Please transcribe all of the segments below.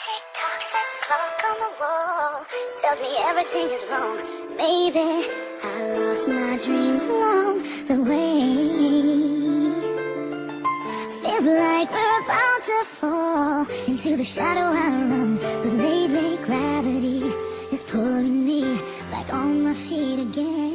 Tick tock says the clock on the wall tells me everything is wrong. Maybe I lost my dreams along the way. Feels like we're about to fall into the shadow I run, but lately gravity is pulling me back on my feet again.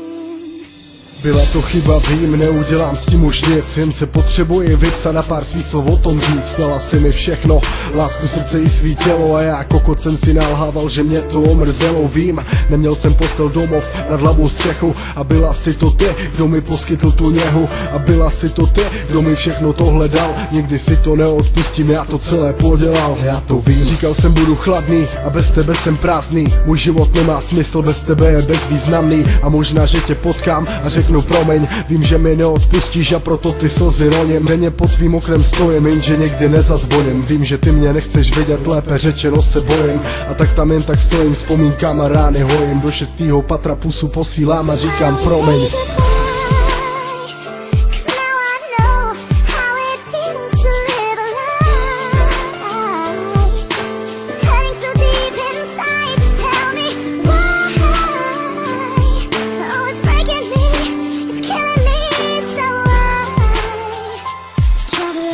Byla to chyba, vím, neudělám s tím už nic, jen se potřebuji vypsat a pár svých slov o tom říct. Dala si mi všechno, lásku, srdce i svý tělo a já kokot jsem si nalhával, že mě to omrzelo. Vím, neměl jsem postel, domov, nad hlavou střechu a byla si to ty, kdo mi poskytl tu něhu. A byla si to ty, kdo mi všechno tohle dal, nikdy si to neodpustím, já to celé podělal. Já to vím, říkal jsem budu chladný a bez tebe jsem prázdný. Můj život nemá smysl, bez tebe je bezvýznamný. A možná, že tě potkám a řeknu promiň, vím, že mi neodpustíš a proto ty slzy roním. Denně pod tvým oknem stojím, jenže někdy nezazvoním. Vím, že ty mě nechceš vidět, lépe řečeno se bojím. A tak tam jen tak stojím, vzpomínkama rány hojím. Do 6. patra pusu posílám a říkám promiň.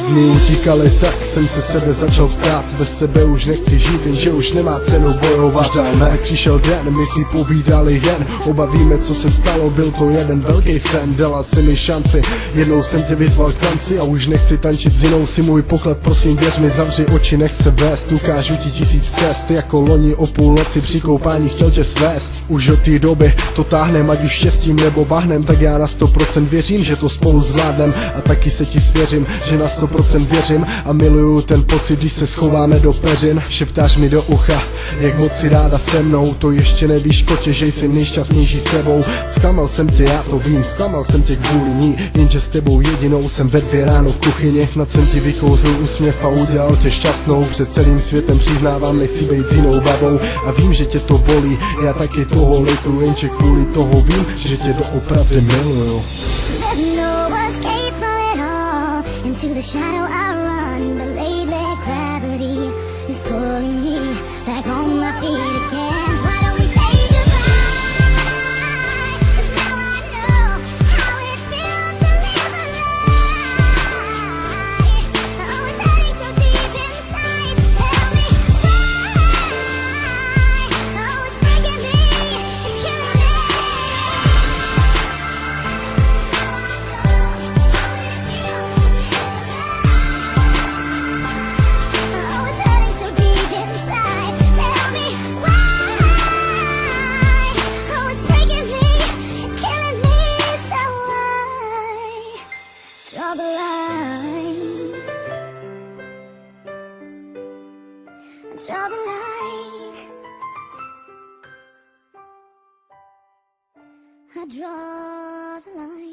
Dny utíkaly, tak jsem se sebe začal ptát. Bez tebe už nechci žít, jenže už nemá cenu bojovat. Tak přišel den, my si povídali jen. Oba víme, co se stalo, byl to jeden velký sen. Dala si mi šanci, jednou jsem tě vyzval k tanci a už nechci tančit s jinou. Si můj poklad, prosím věř mi, zavři oči, nech se vést. Ukážu ti 1000 cest, jako loni o půlnoci při koupání chtěl tě svést. Už od té doby to táhnem, ať už štěstím nebo bahnem, tak já na 100% věřím, že to spolu zvládnem. A taky se ti svěřím, že na 100% věřím a miluju ten pocit, když se schováme do peřin. Šeptáš mi do ucha, jak moc si ráda se mnou. To ještě nevíš, kotě, že jsem nejšťastnější s tebou. Zklamal jsem tě, já to vím, zklamal jsem tě kvůli ní, jenže s tebou jedinou jsem ve 2 ráno v kuchyni. Snad jsem ti vykouzl úsměv a udělal tě šťastnou. Před celým světem přiznávám, nechci být s jinou babou. A vím, že tě to bolí, já taky toho lituju, jenže kvůli toho vím, že tě doopravdy miluju. Into the shadow I run, but lately gravity is pulling me back on my feet again. Why don't we say goodbye? 'Cause now I know how it feels to live a lie. Oh, it's hurting so deep inside. Tell me why? Oh, it's breaking me, it's killing me. Draw the line. Draw the line. I draw the line.